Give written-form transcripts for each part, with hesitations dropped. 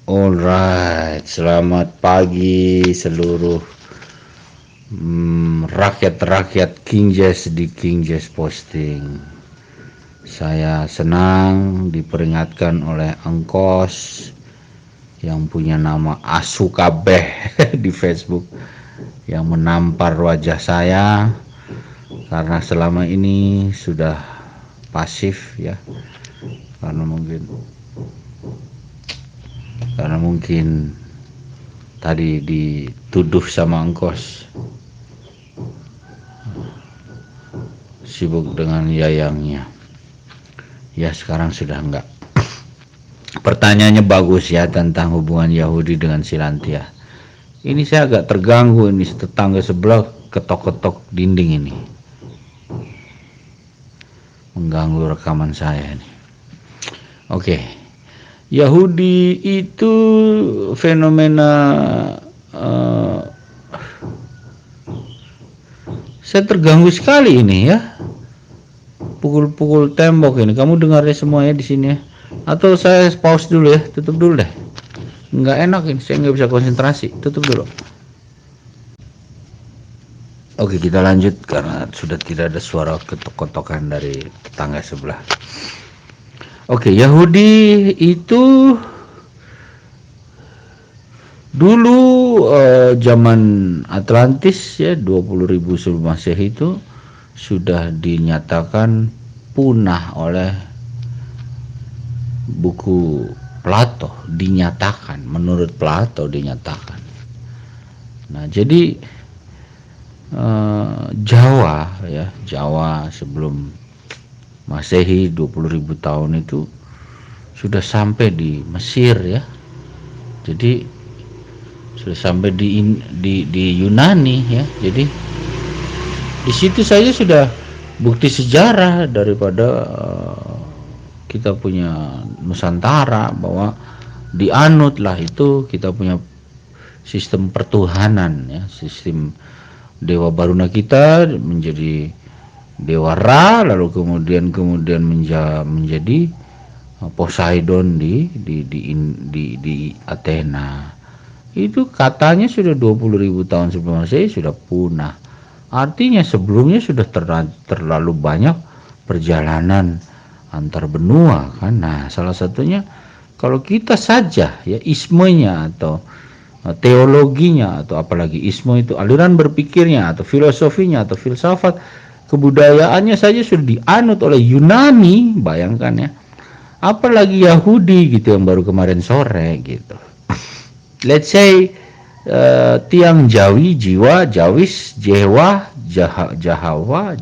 Alright, selamat pagi seluruh rakyat-rakyat King Jazz di King Jazz Posting. Saya senang diperingatkan oleh Engkos yang punya nama Asu Kabeh di Facebook yang menampar wajah saya karena selama ini sudah pasif ya, karena mungkin tadi dituduh sama Engkos sibuk dengan yayangnya. Ya sekarang sudah enggak. Pertanyaannya bagus ya tentang hubungan Yahudi dengan Silantia. Ini saya agak terganggu, ini tetangga sebelah ketok-ketok dinding ini, mengganggu rekaman saya ini. Oke. Yahudi itu fenomena saya terganggu sekali ini ya. Pukul-pukul tembok ini. Kamu dengarnya semuanya di sini ya. Atau saya pause dulu ya, tutup dulu deh. Nggak enak ini, saya nggak bisa konsentrasi. Tutup dulu. Oke, kita lanjut karena sudah tidak ada suara ketok-ketokan dari tetangga sebelah. Oke, Yahudi itu dulu zaman Atlantis ya, 20.000 sebelum Masehi itu sudah dinyatakan punah oleh buku Plato, dinyatakan, menurut Plato dinyatakan. Nah, jadi Jawa sebelum Masehi 20.000 tahun itu sudah sampai di Mesir ya. Jadi sudah sampai di Yunani ya. Jadi di situ saja sudah bukti sejarah daripada kita punya Nusantara, bahwa dianutlah itu kita punya sistem pertuhanan ya, sistem dewa Baruna kita menjadi dewa Ra, lalu kemudian menjadi Poseidon di Athena. Itu katanya sudah 20.000 tahun sebelum Masehi sudah punah. Artinya sebelumnya sudah terlalu banyak perjalanan antar benua kan. Nah, salah satunya kalau kita saja ya ismenya atau teologinya, atau apalagi isme itu aliran berpikirnya atau filosofinya atau filsafat kebudayaannya saja sudah dianut oleh Yunani, bayangkan ya, apalagi Yahudi gitu yang baru kemarin sore gitu. Let's say tiang Jawi, Jiwa, Jawis, Jewa, Jawa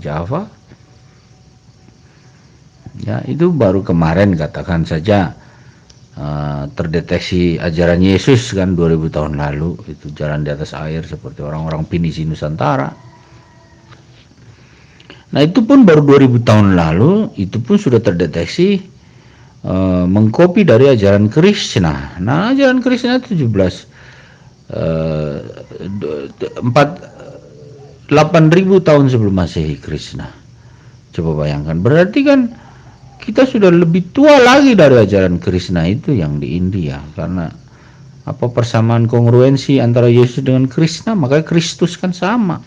ya, itu baru kemarin katakan saja terdeteksi ajaran Yesus kan 2000 tahun lalu, itu jalan di atas air seperti orang-orang Pinisi Nusantara. Nah, itu pun baru 2000 tahun lalu, itu pun sudah terdeteksi mengkopi dari ajaran Krishna. Nah, ajaran Krishna 8.000 tahun sebelum Masehi Krishna. Coba bayangkan, berarti kan kita sudah lebih tua lagi dari ajaran Krishna itu yang di India. Karena apa persamaan kongruensi antara Yesus dengan Krishna, makanya Kristus kan sama.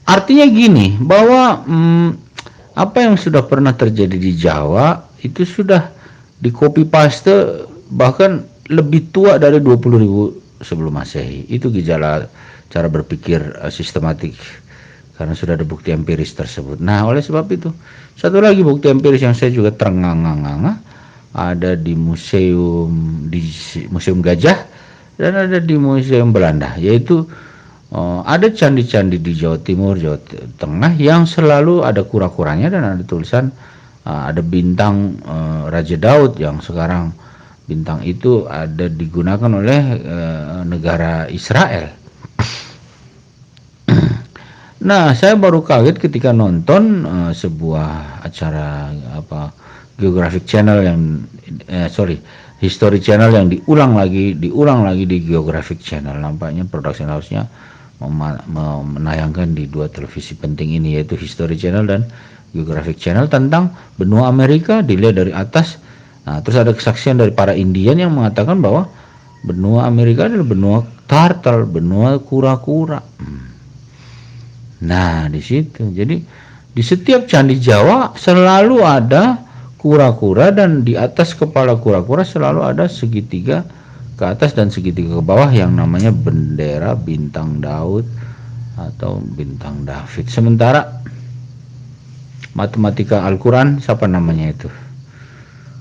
Artinya gini, bahwa apa yang sudah pernah terjadi di Jawa itu sudah di copy paste bahkan lebih tua dari 20.000 sebelum Masehi. Itu gejala cara berpikir sistematik, karena sudah ada bukti empiris tersebut. Nah, oleh sebab itu, satu lagi bukti empiris yang saya juga terengah-engah ada di Museum Gajah dan ada di Museum Belanda, yaitu ada candi-candi di Jawa Timur, Jawa Tengah yang selalu ada kura-kuranya dan ada tulisan, ada bintang Raja Daud yang sekarang bintang itu ada digunakan oleh negara Israel. Nah, saya baru kaget ketika nonton sebuah acara Geographic Channel History Channel yang diulang lagi di Geographic Channel. Nampaknya production house-nya menayangkan di dua televisi penting ini, yaitu History Channel dan Geographic Channel, tentang benua Amerika dilihat dari atas Nah, terus ada kesaksian dari para Indian yang mengatakan bahwa benua Amerika adalah benua turtle, benua kura-kura. Nah, di situ. Jadi di setiap candi Jawa selalu ada kura-kura, dan di atas kepala kura-kura selalu ada segitiga ke atas dan segitiga ke bawah yang namanya bendera bintang Daud atau bintang David. Sementara matematika Al-Quran, siapa namanya itu?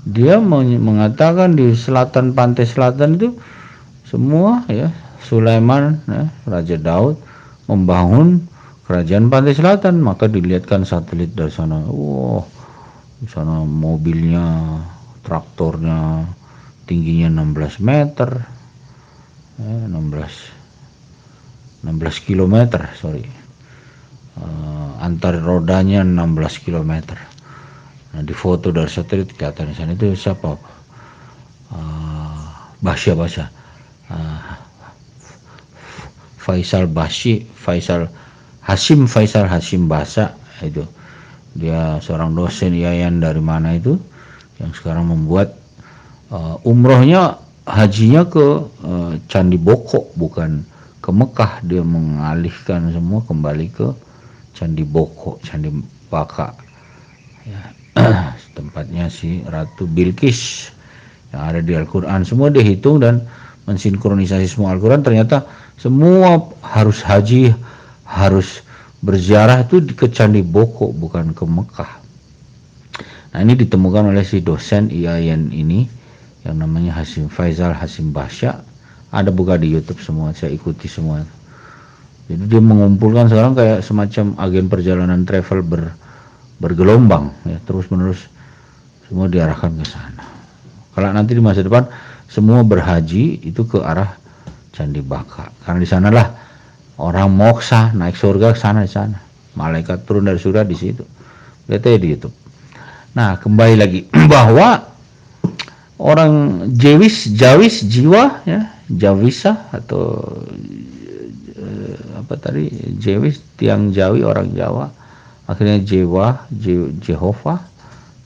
Dia mengatakan di selatan, pantai selatan itu semua ya, Sulaiman ya, Raja Daud membangun kerajaan pantai selatan. Maka dilihatkan satelit dari sana. Wow, di sana mobilnya, traktornya tingginya 16 meter ya, 16 kilometer, sorry. Antar rodanya 16 kilometer. Nah, di foto dari satelit kelihatan di sana itu siapa? Basya Faisal Hashim Basa itu. Dia seorang dosen IAIN dari mana itu yang sekarang membuat umrohnya, hajinya ke Candi Boko, bukan ke Mekah. Dia mengalihkan semua kembali ke Candi Boko, Candi Baka ya. Tempatnya si Ratu Bilqis yang ada di Al-Quran. Semua dihitung dan mensinkronisasi semua Al-Quran. Ternyata semua harus haji, harus berziarah itu ke Candi Boko, bukan ke Mekah. Nah, ini ditemukan oleh si dosen IAIN ini yang namanya Faisal Hashim Basya. Ada buka di YouTube semua, saya ikuti semua. Jadi dia mengumpulkan sekarang kayak semacam agen perjalanan travel bergelombang ya, terus menerus semua diarahkan ke sana. Kalau nanti di masa depan semua berhaji itu ke arah Candi Baka, karena di sanalah orang moksa naik surga ke sana, di sana. Malaikat turun dari surga di situ. Lihat aja di YouTube. Nah, kembali lagi bahwa orang Javis jiwa ya, Javisa atau apa tadi, Javis, tiang Jawi, orang Jawa, akhirnya Jehovah,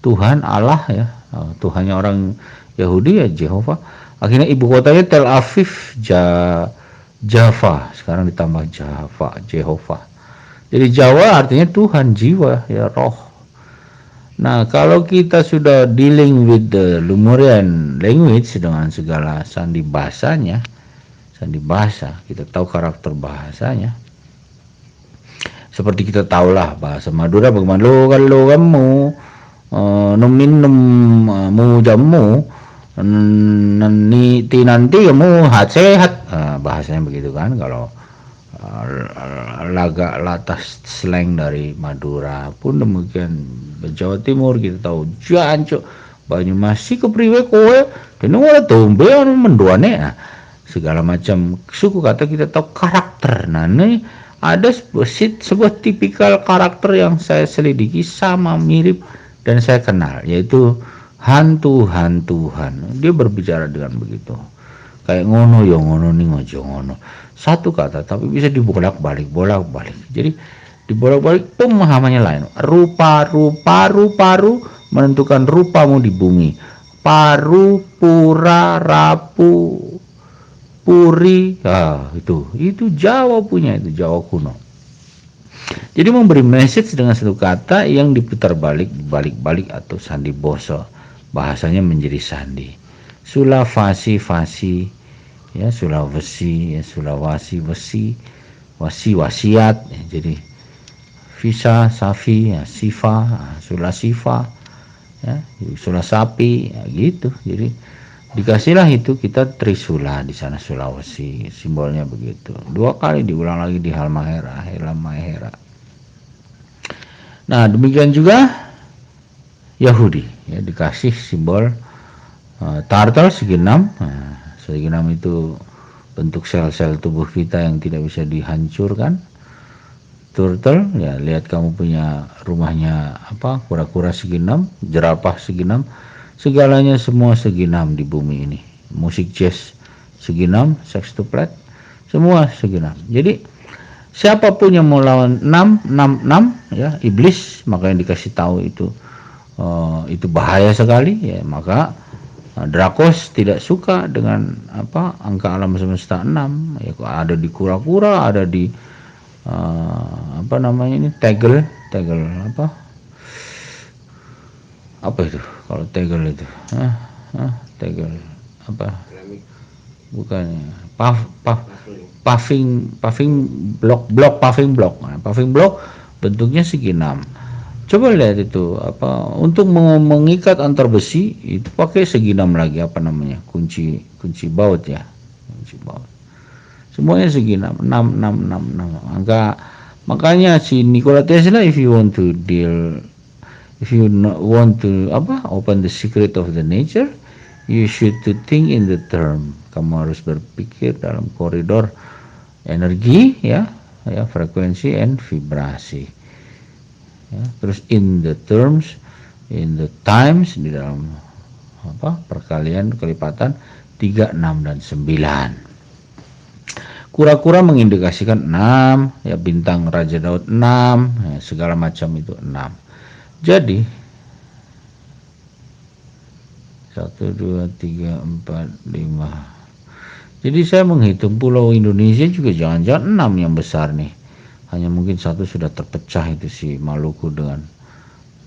Tuhan Allah ya, Tuhannya orang Yahudi ya Jehovah. Akhirnya ibu kotanya Tel Aviv, Java, sekarang ditambah Jehovah. Jadi Jawa artinya Tuhan, jiwa ya, roh. Nah, kalau kita sudah dealing with the Lemurian language dengan segala sandi bahasa, kita tahu karakter bahasanya. Seperti kita tahulah bahasa Madura bagaimana, lo kalau kamu minum mu jamu nanti kamu sehat, bahasanya begitu kan. Kalau laga latas slang dari Madura pun demikian. Jawa Timur kita tahu jancu Banyumas kepriwe kowe kene ora tombe menduane, segala macam suku kata kita tahu karakter. Nah, ini ada sebuah tipikal karakter yang saya selidiki sama mirip dan saya kenal, yaitu hantu-hantuhan. Dia berbicara dengan begitu. Kayak ngono ya ngono ning aja ngono. Satu kata tapi bisa dibolak-balik. Jadi dibolak-balik pemahamannya lain. Rupa-rupa menentukan rupamu di bumi. Paru, pura, rapu, puri, itu Jawa punya, itu Jawa kuno. Jadi memberi message dengan satu kata yang diputar balik atau sandi boso, bahasanya menjadi sandi. Sulawesi, ya Sulawesi, ya Sulawesi, wasiat, ya, jadi Visa, Safi, ya Sifa, Sulasifa, ya Sulasapi, ya gitu. Jadi dikasihlah itu kita Trisula di sana Sulawesi, simbolnya begitu. 2 kali diulang lagi di Halmahera. Nah, demikian juga Yahudi ya, dikasih simbol turtle segi 6. Segi 6 itu bentuk sel-sel tubuh kita yang tidak bisa dihancurkan. Turtle ya, lihat kamu punya rumahnya apa, kura-kura segi 6, jerapah segi 6, segalanya semua segi 6 di bumi ini. Musik jazz segi 6, sextuplet semua segi 6. Jadi siapapun yang mau lawan 6 ya, iblis, maka yang dikasih tahu itu bahaya sekali ya, maka Drakos tidak suka dengan angka alam semesta 6. Ya, ada di kura-kura, ada di tegel apa itu kalau tegel itu tegel apa bukannya paving block bentuknya segi 6. Coba lihat itu untuk mengikat antar besi itu pakai segi 6 lagi, kunci baut ya, kunci baut semuanya segi 6. Makanya si Nikola Tesla, if you want to open the secret of the nature, you should to think in the term. Kamu harus berpikir dalam koridor energi ya frekuensi and vibrasi ya. Terus in the terms, in the times, di dalam perkalian kelipatan 3, 6 dan 9. Kura-kura mengindikasikan 6 ya, bintang Raja Daud 6 ya, segala macam itu 6. Jadi 1, 2, 3, 4, 5. Jadi saya menghitung pulau Indonesia juga jangan-jangan 6 yang besar nih. Hanya mungkin 1 sudah terpecah, itu si Maluku dengan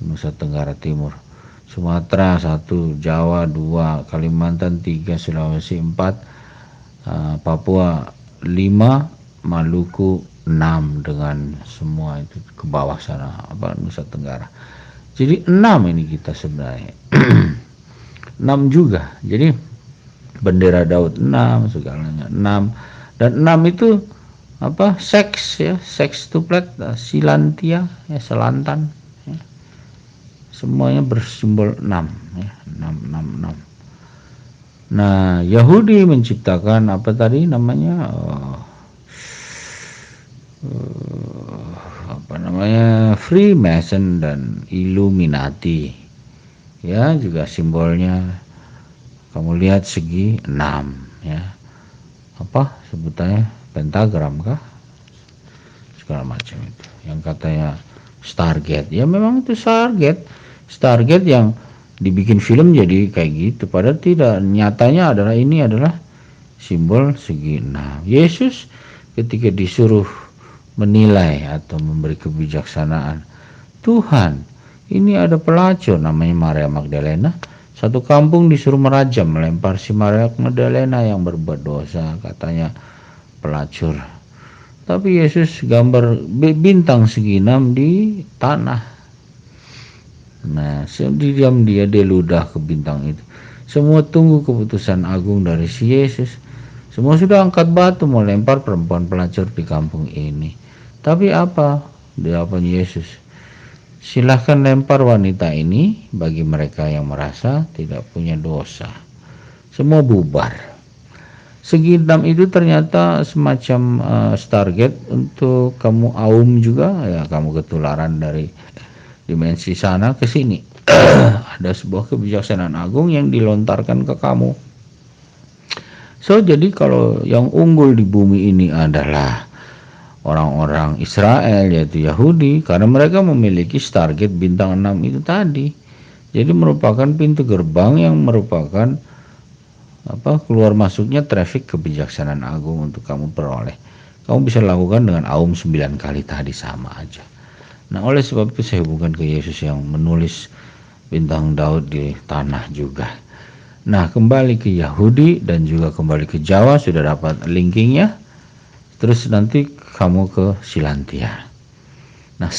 Nusa Tenggara Timur. Sumatera 1, Jawa 2, Kalimantan 3, Sulawesi 4, Papua 5, Maluku 6 dengan semua itu ke bawah sana Nusa Tenggara. Jadi 6 ini kita sebenarnya. 6 juga. Jadi bendera Daud 6, segalanya 6. Dan 6 itu seks ya, sextuplet, silantia ya, selantan ya. Semuanya bersimbol 6 ya, 6. Nah, Yahudi menciptakan Freemason dan Illuminati ya, juga simbolnya kamu lihat segi 6 ya, sebutannya pentagram kah, segala macam itu yang katanya Stargate ya, memang itu Stargate yang dibikin film jadi kayak gitu, padahal tidak, nyatanya ini adalah simbol segi 6. Yesus ketika disuruh menilai atau memberi kebijaksanaan, Tuhan, ini ada pelacur namanya Maria Magdalena, satu kampung disuruh merajam, melempar si Maria Magdalena yang berbuat dosa, katanya pelacur. Tapi Yesus gambar bintang segi 6 di tanah. Nah, diam dia ludah ke bintang itu. Semua tunggu keputusan agung dari si Yesus. Semua sudah angkat batu mau lempar perempuan pelacur di kampung ini. Tapi apa? Jawaban Yesus, silahkan lempar wanita ini bagi mereka yang merasa tidak punya dosa. Semua bubar. Segi 6 itu ternyata semacam Stargate untuk kamu aum juga ya, kamu ketularan dari dimensi sana ke sini. Ada sebuah kebijaksanaan agung yang dilontarkan ke kamu. So, jadi kalau yang unggul di bumi ini adalah orang-orang Israel, yaitu Yahudi, karena mereka memiliki Stargate bintang 6 itu tadi. Jadi merupakan pintu gerbang yang merupakan keluar masuknya traffic kebijaksanaan agung untuk kamu peroleh. Kamu bisa lakukan dengan aum 9 kali tadi, sama aja. Nah, oleh sebab itu saya hubungkan ke Yesus yang menulis bintang Daud di tanah juga. Nah, kembali ke Yahudi dan juga kembali ke Jawa, sudah dapat linkingnya. Terus nanti kamu ke Silantia. Nah,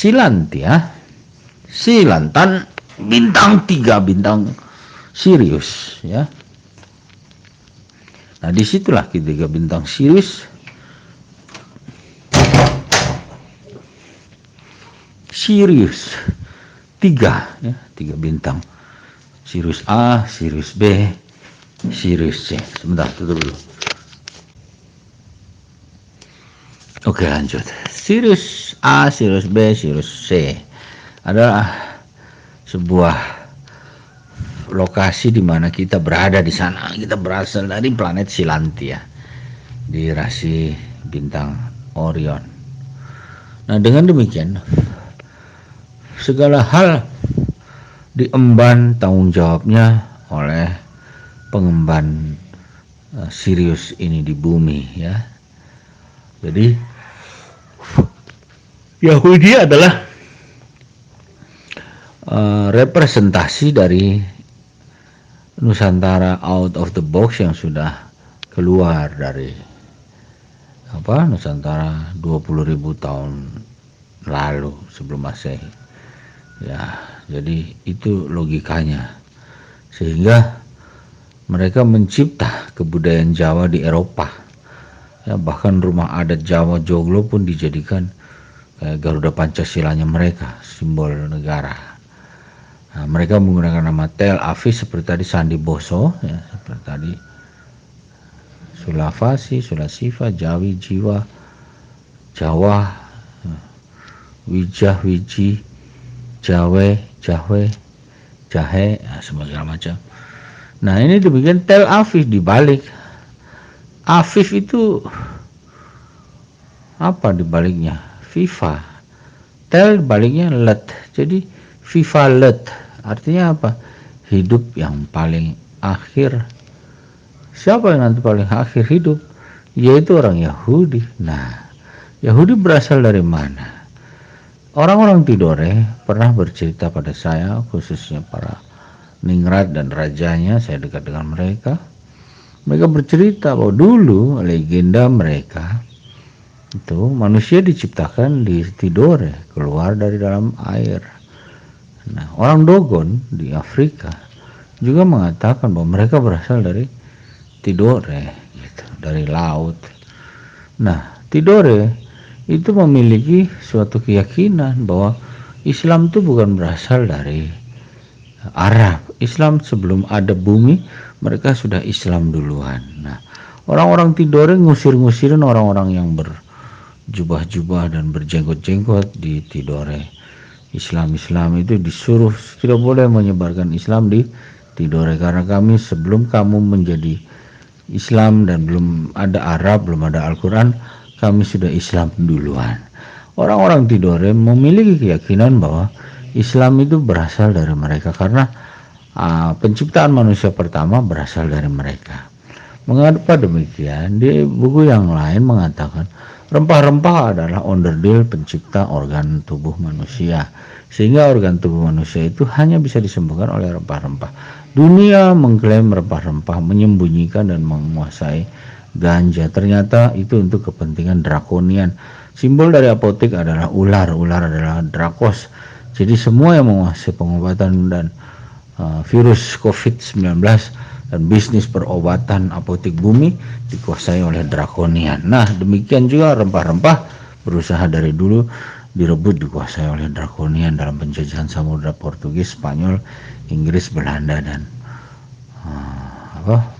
Silantan bintang 3, bintang Sirius ya. Nah, disitulah ketiga bintang Sirius Sirius 3 ya, 3 bintang. Sirius A, Sirius B, Sirius C. Sebentar, tutup dulu. Oke, lanjut. Sirius A, Sirius B, Sirius C adalah sebuah lokasi di mana kita berada di sana. Kita berasal dari planet Silantia di rasi bintang Orion. Nah, dengan demikian segala hal diemban tanggung jawabnya oleh pengemban Sirius ini di bumi ya. Jadi Yahudi adalah representasi dari Nusantara out of the box yang sudah keluar dari Nusantara 20.000 tahun lalu sebelum Masehi. Ya, jadi itu logikanya. Sehingga mereka mencipta kebudayaan Jawa di Eropa. Ya, bahkan rumah adat Jawa Joglo pun dijadikan Garuda Pancasilanya mereka, simbol negara. Nah, mereka menggunakan nama Tel Aviv seperti tadi Sandi Boso, ya, seperti tadi Sulawesi, Sulasiva, Jawi, Jiwa, Jawa, Wijah, Wiji, Jawe, Jahwe, Jahe, ya, segala macam. Nah ini demikian Tel Aviv dibalik. Aviv itu apa dibaliknya? FIFA. Tel baliknya let. Jadi FIFA let. Artinya apa? Hidup yang paling akhir. Siapa yang nanti paling akhir hidup? Yaitu orang Yahudi. Nah, Yahudi berasal dari mana? Orang-orang Tidore pernah bercerita pada saya, khususnya para Ningrat dan rajanya, saya dekat dengan mereka. Mereka bercerita bahwa dulu legenda mereka itu manusia diciptakan di Tidore, keluar dari dalam air. Nah, orang Dogon di Afrika juga mengatakan bahwa mereka berasal dari Tidore, gitu, dari laut. Nah, Tidore itu memiliki suatu keyakinan bahwa Islam itu bukan berasal dari Arab. Islam sebelum ada bumi, mereka sudah Islam duluan. Nah, orang-orang Tidore ngusir-ngusirin orang-orang yang berjubah-jubah dan berjenggot-jenggot di Tidore. Islam itu disuruh tidak boleh menyebarkan Islam di Tidore, karena kami sebelum kamu menjadi Islam dan belum ada Arab, belum ada Al-Quran, kami sudah Islam duluan. Orang-orang Tidore memiliki keyakinan bahwa Islam itu berasal dari mereka karena penciptaan manusia pertama berasal dari mereka. Mengapa demikian? Di buku yang lain mengatakan rempah-rempah adalah onderdil pencipta organ tubuh manusia, sehingga organ tubuh manusia itu hanya bisa disembuhkan oleh rempah-rempah. Dunia mengklaim rempah-rempah menyembunyikan dan menguasai ganja. Ternyata itu untuk kepentingan drakonian. Simbol dari apotek adalah ular. Ular adalah drakos. Jadi semua yang menguasai pengobatan dan virus COVID-19 dan bisnis perobatan apotek bumi dikuasai oleh drakonian. Nah, demikian juga rempah-rempah berusaha dari dulu direbut dikuasai oleh drakonian dalam penjajahan Samudra Portugis, Spanyol, Inggris, Belanda dan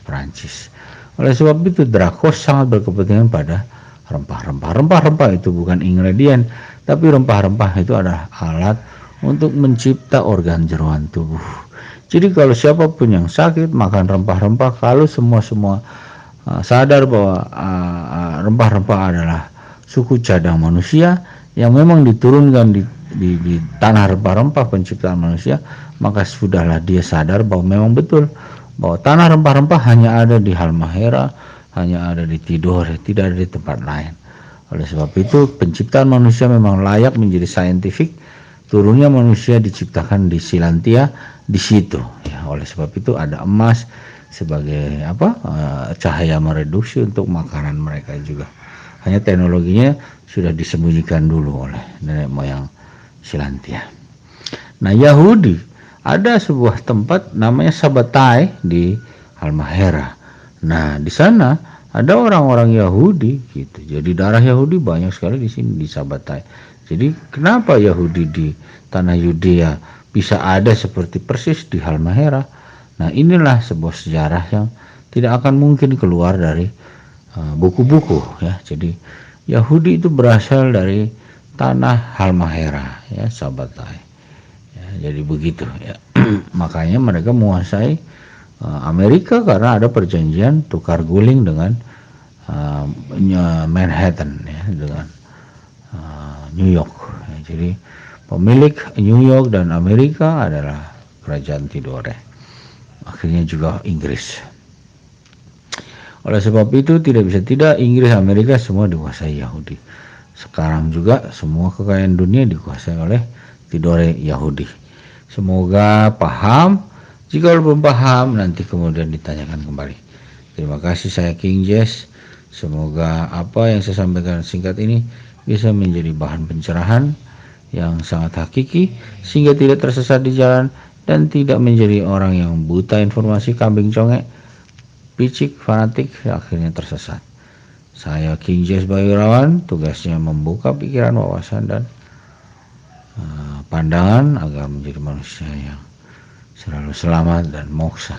Prancis. Oleh sebab itu drakos sangat berkepentingan pada rempah-rempah. Rempah-rempah itu bukan ingredient, tapi rempah-rempah itu adalah alat untuk mencipta organ jeroan tubuh. Jadi kalau siapapun yang sakit makan rempah-rempah, kalau semua sadar bahwa rempah-rempah adalah suku cadang manusia yang memang diturunkan di tanah rempah-rempah penciptaan manusia, maka sudahlah dia sadar bahwa memang betul bahwa tanah rempah-rempah hanya ada di Halmahera, hanya ada di Tidore, tidak ada di tempat lain. Oleh sebab itu penciptaan manusia memang layak menjadi saintifik. Turunnya manusia diciptakan di Silantia di situ. Ya, oleh sebab itu ada emas sebagai cahaya mereduksi untuk makanan mereka juga. Hanya teknologinya sudah disembunyikan dulu oleh nenek moyang Silantia. Nah, Yahudi ada sebuah tempat namanya Sabatai di Halmahera. Nah, di sana ada orang-orang Yahudi gitu. Jadi darah Yahudi banyak sekali di sini di Sabatai. Jadi kenapa Yahudi di tanah Yudea bisa ada seperti persis di Halmahera? Nah, inilah sebuah sejarah yang tidak akan mungkin keluar dari buku-buku ya. Jadi Yahudi itu berasal dari tanah Halmahera ya, Sabatai. Ya, jadi begitu ya. Makanya mereka menguasai Amerika karena ada perjanjian tukar guling dengan Manhattan ya, dengan New York. Ya, jadi pemilik New York dan Amerika adalah kerajaan Tidore. Akhirnya juga Inggris. Oleh sebab itu tidak bisa tidak Inggris, Amerika semua dikuasai Yahudi. Sekarang juga semua kekayaan dunia dikuasai oleh Tidore Yahudi. Semoga paham. Jika belum paham nanti kemudian ditanyakan kembali. Terima kasih, saya King Jess. Semoga apa yang saya sampaikan singkat ini bisa menjadi bahan pencerahan yang sangat hakiki sehingga tidak tersesat di jalan dan tidak menjadi orang yang buta informasi, kambing congek, picik, fanatik, akhirnya tersesat. Saya King Jess Bayurawan, tugasnya membuka pikiran, wawasan, dan pandangan agar menjadi manusia yang selalu selamat dan moksa.